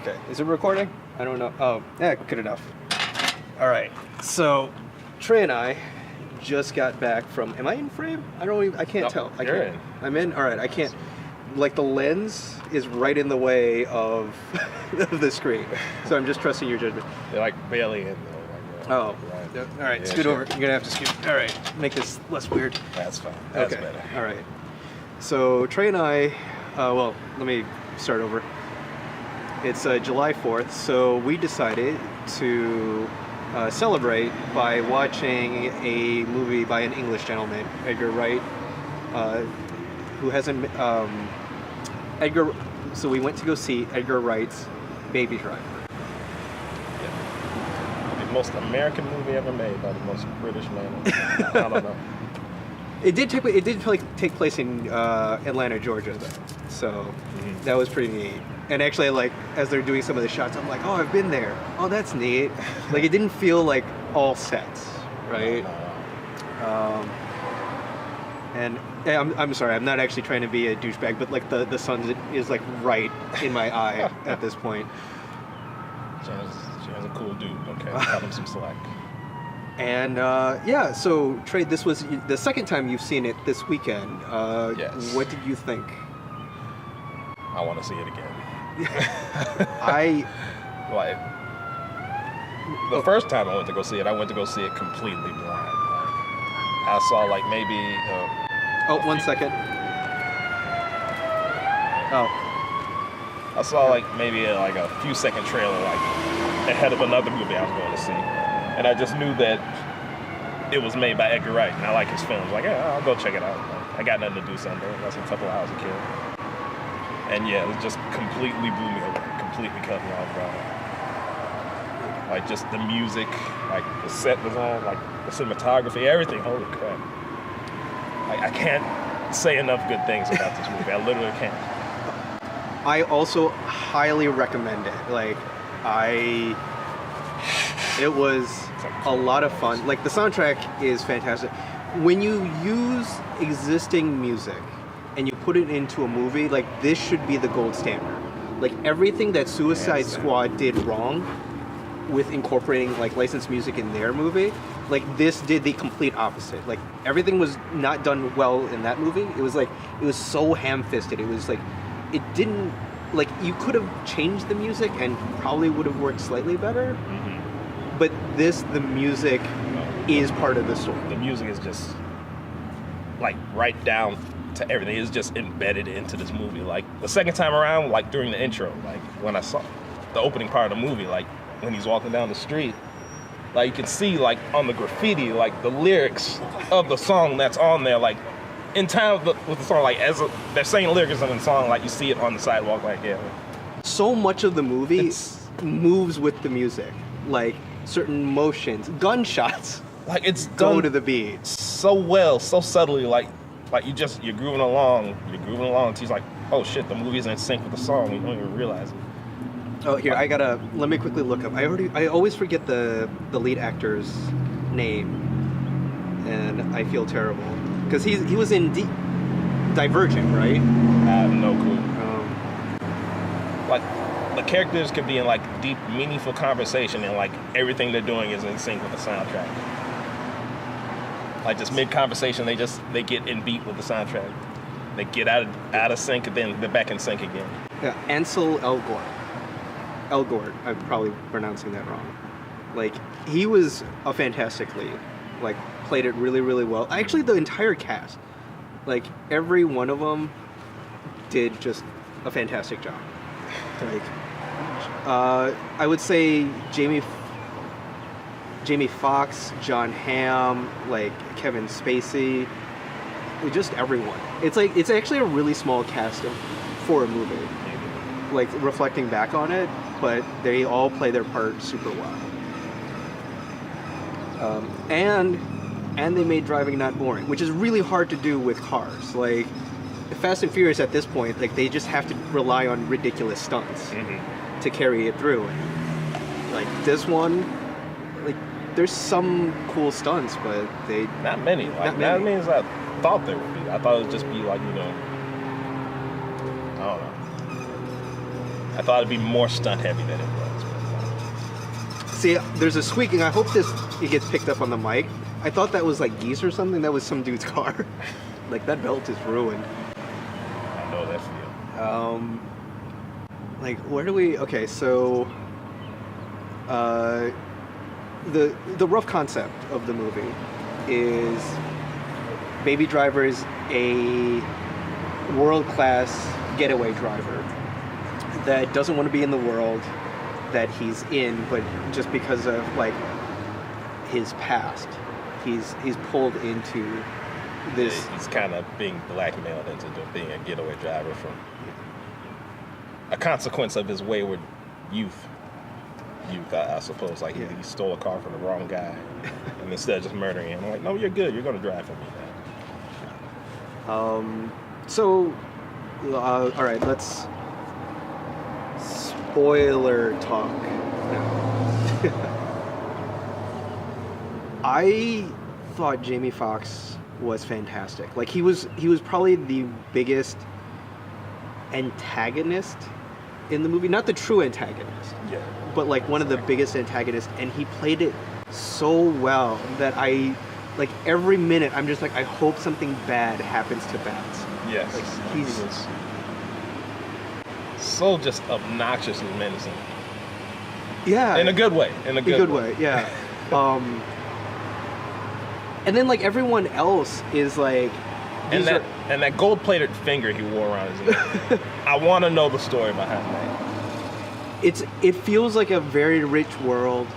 Okay, is it recording? I don't know. Oh, yeah, good enough. All right, so Trae and I just got back from. Am I in frame? I can't tell. You're in. I'm in. All right, I can't. Like the lens is right in the way of the screen, so I'm just trusting your judgment. You're like barely in though. Oh, all right. Scoot over. You're gonna have to scoot. All right, make this less weird. That's fine. That's okay. better. All right. So Trae and I, well, let me start over. It's July 4th, so we decided to celebrate by watching a movie by an English gentleman, Edgar Wright, who hasn't. Edgar. So we went to go see Edgar Wright's Baby Driver. Yeah. The most American movie ever made by the most British man. I don't know. It did take place in Atlanta, Georgia, though. So that was pretty neat. And actually, like, as they're doing some of the shots, I'm like, oh, I've been there. Oh, that's neat. Like, it didn't feel like all sets, right? And I'm sorry, I'm not actually trying to be a douchebag, but like the sun is like right in my eye at this point. Chang's a cool dude. Okay, cut him some slack. And yeah, so Trae, this was the second time you've seen it this weekend. Yes. What did you think? I want to see it again. Like the first time I went to go see it, I went to go see it completely blind. I saw like maybe. Oh, 1 second. Oh. I saw like maybe like a few second trailer like ahead of another movie I was going to see, and I just knew that it was made by Edgar Wright, and I like his films. Like, yeah, I'll go check it out. Like, I got nothing to do Sunday. That's a couple hours to kill. And yeah, it just completely blew me away. Completely cut me off guard. Like just the music, like the set design, like the cinematography, everything. Holy crap! Like I can't say enough good things about this movie. I literally can't. I also highly recommend it. Like, it was a lot of fun. Like the soundtrack is fantastic. When you use existing music and you put it into a movie, like this should be the gold standard. Like everything that Suicide Squad did wrong with incorporating like licensed music in their movie, like this did the complete opposite. Like everything was not done well in that movie. It was so ham-fisted. It was like, it didn't, like you could have changed the music and probably would have worked slightly better. Mm-hmm. But the music is part of the story. The music is just like right down to everything. It's just embedded into this movie. Like the second time around, like during the intro, like when I saw the opening part of the movie, like when he's walking down the street, like you can see like on the graffiti, like the lyrics of the song that's on there, like in time with the song, like they're saying lyrics in the song, like you see it on the sidewalk, like yeah. So much of the movie moves with the music, like certain motions, gunshots. Like it's go done to the beat so well, so subtly, like you're grooving along until he's like, oh shit, the movie's in sync with the song. You don't even realize it. Oh, here, let me quickly look up. I always forget the lead actor's name, and I feel terrible. Because he was in Divergent, right? I have no clue. Like, the characters could be in, like, deep, meaningful conversation, and, like, everything they're doing is in sync with the soundtrack. Like, just mid-conversation, they get in beat with the soundtrack. They get out of sync, and then they're back in sync again. Yeah, Ansel Elgort, I'm probably pronouncing that wrong. Like, he was a fantastic lead. Like, played it really, really well. Actually, the entire cast, like, every one of them did just a fantastic job. Like, I would say Jamie Foxx, John Hamm, like Kevin Spacey, just everyone. It's actually a really small cast for a movie. Like reflecting back on it, but they all play their part super well. And they made driving not boring, which is really hard to do with cars. Like Fast and Furious at this point, like they just have to rely on ridiculous stunts to carry it through. And, like this one, like there's some cool stunts, but not many. Like not many as I thought there would be. I thought it would just be like, I don't know. I thought it'd be more stunt heavy than it was. See, there's a squeaking. I hope it gets picked up on the mic. I thought that was like geese or something. That was some dude's car. Like that belt is ruined. I know that feel. Like where do we? Okay, so the rough concept of the movie is Baby Driver is a world-class getaway driver that doesn't want to be in the world that he's in, but just because of like his past, he's pulled into this. He's kind of being blackmailed into being a getaway driver from a consequence of his wayward youth, I suppose. Like he stole a car from the wrong guy, and instead of just murdering him, I'm like, no, you're good. You're gonna drive for me now. So, all right, let's spoiler talk now. I thought Jamie Foxx was fantastic. Like he was probably the biggest antagonist in the movie. Not the true antagonist, but like one of the biggest antagonists, and he played it so well that like every minute I'm just like, I hope something bad happens to Bats. Yes. Like he was so just obnoxiously menacing. Yeah. In a good way. In a good way. Yeah. And then like everyone else is like, and that gold-plated finger he wore around his neck. I want to know the story behind that. It feels like a very rich world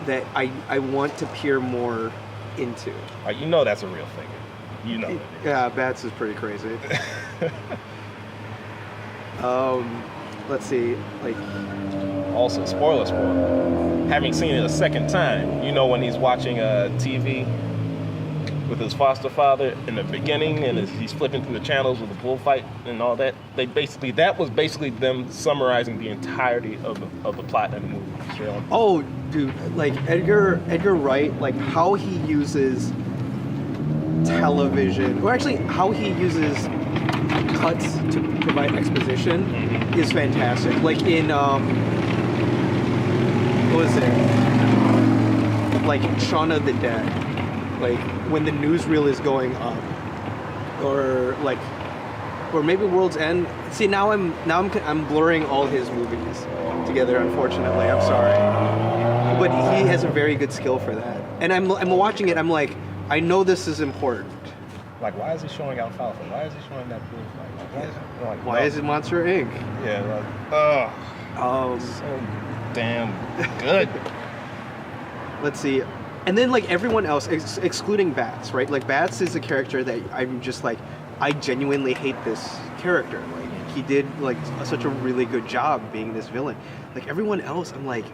that I want to peer more into. You know that's a real finger. You know it is. Yeah, Bats is pretty crazy. Let's see, like... Also, spoiler. Having seen it a second time, you know when he's watching TV with his foster father in the beginning, and he's flipping through the channels with the bullfight and all that. That was basically them summarizing the entirety of the plot in the movie. You know? Oh, dude, like Edgar Wright, like how he uses television, or actually how he uses cuts to provide exposition is fantastic. Like in what was it? Like Shaun of the Dead. Like when the newsreel is going up, or maybe World's End. See, now I'm blurring all his movies together. Unfortunately, I'm sorry, but he has a very good skill for that. And I'm watching it. I'm like, I know this is important. Like, why is he showing alfalfa? Why is he showing that blue flag? Why is it Monster Inc? Yeah. So damn good. Let's see. And then, like, everyone else, excluding Bats, right? Like, Bats is a character that I'm just, like, I genuinely hate this character. Like, he did, like, such a really good job being this villain. Like, everyone else, I'm like,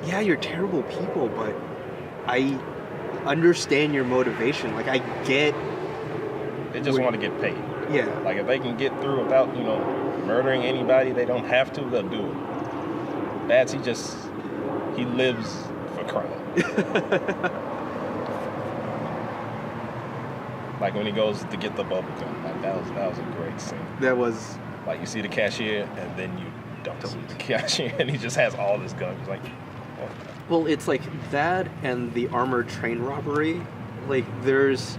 yeah, you're terrible people, but I understand your motivation. Like, I get... They just want to get paid. Yeah. Like, if they can get through without, murdering anybody, they don't have to, they'll do it. Bats, he lives for crime. Like when he goes to get the bubble gum, like that was a great scene. That was like you see the cashier and then you don't see the cashier and he just has all this gum. He's like, oh. Well, it's like that and the armored train robbery. Like there's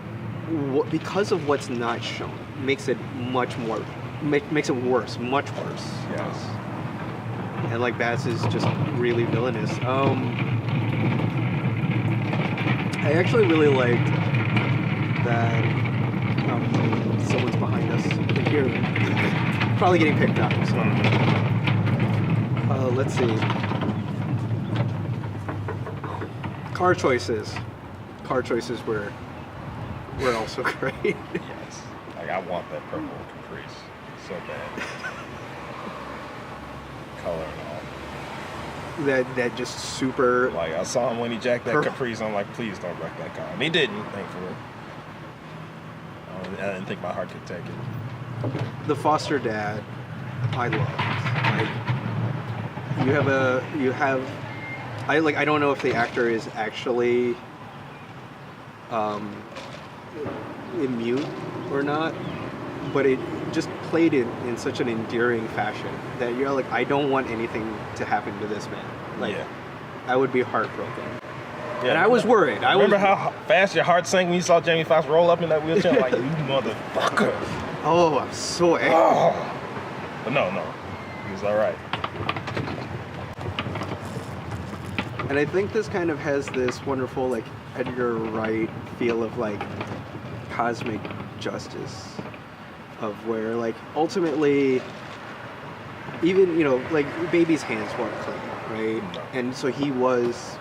because of what's not shown makes it much more makes it worse, much worse. Yes. And like Bats is just really villainous. I actually really liked that someone's behind us. Here, probably getting picked up. So. Let's see. Car choices. Car choices were also great. Yes. Like I want that purple Caprice so bad. Color and all. That just super... Like, I saw him when he jacked that Caprice. I'm like, please don't wreck that car. And he didn't, thankfully. I didn't think my heart could take it. The foster dad, I loved. Like, I don't know if the actor is actually mute or not, but it just played it in such an endearing fashion that you're like, I don't want anything to happen to this man. Like, Yeah. I would be heartbroken. Yeah. And I was worried. Remember how fast your heart sank when you saw Jamie Foxx roll up in that wheelchair? Like, you motherfucker. Oh, I'm so angry. Oh. But no, he was all right. And I think this kind of has this wonderful, like, Edgar Wright feel of, like, cosmic justice. Of where, like, ultimately, even, you know, like, baby's hands weren't clean, right? No. And so he was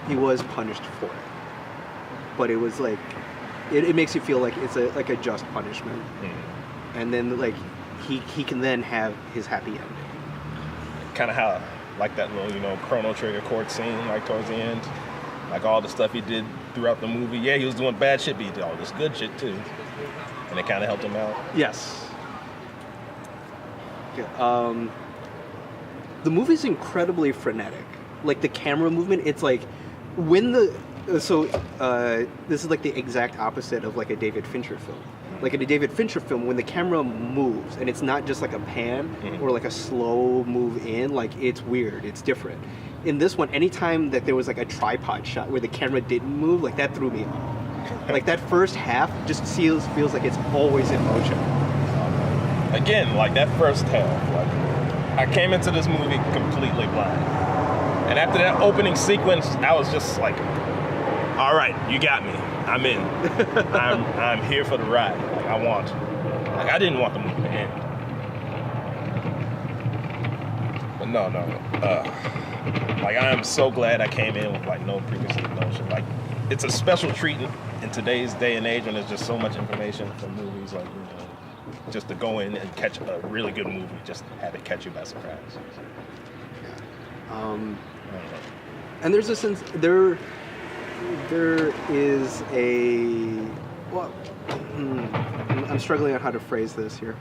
punished for it. But it was, like, it makes you feel like it's a just punishment. Mm-hmm. And then, like, he can then have his happy ending. Kind of how, like that little, you know, Chrono Trigger court scene, like towards the end. Like all the stuff he did throughout the movie. Yeah, he was doing bad shit, but he did all this good shit too. And it kind of helped him out. Yes. Yeah, the movie's incredibly frenetic. Like the camera movement, it's like when this is like the exact opposite of like a David Fincher film. Like in a David Fincher film, when the camera moves and it's not just like a pan or like a slow move in, like it's weird, it's different. In this one, anytime that there was like a tripod shot where the camera didn't move, like that threw me off. Like that first half just feels like it's always in motion. Again, like that first half, like I came into this movie completely blind. And after that opening sequence, I was just like, all right, you got me. I'm in. I'm here for the ride. Like I want. Like I didn't want the movie to end. But no. Like I am so glad I came in with like no preconceived notion. Like it's a special treat in today's day and age when there's just so much information for movies. Like, you know, just to go in and catch a really good movie, just have it catch you by surprise. And there's a sense there is a well, I'm struggling on how to phrase this here.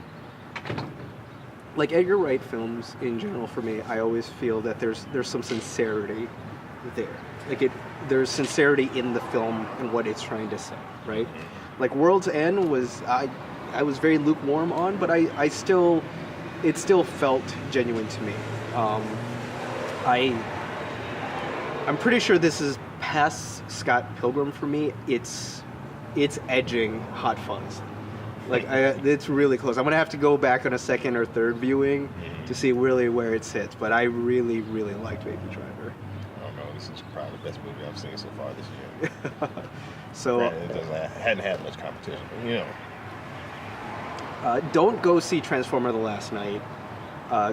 Like Edgar Wright films in general, for me, I always feel that there's some sincerity there. Like there's sincerity in the film and what it's trying to say, right? Like World's End was I was very lukewarm on, but it still felt genuine to me. I'm pretty sure this is past Scott Pilgrim for me. It's edging Hot Fuzz. Like it's really close. I'm gonna have to go back on a second or third viewing to see really where it sits. But I really, really liked Baby Driver. I don't know. This is probably the best movie I've seen so far this year. So it hadn't had much competition, but, you know. Don't go see Transformer the Last Night.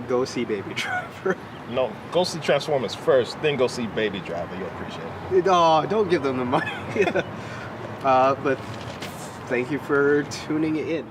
Go see Baby Driver. No, go see Transformers first, then go see Baby Driver. You'll appreciate it. Oh, don't give them the money. But thank you for tuning in.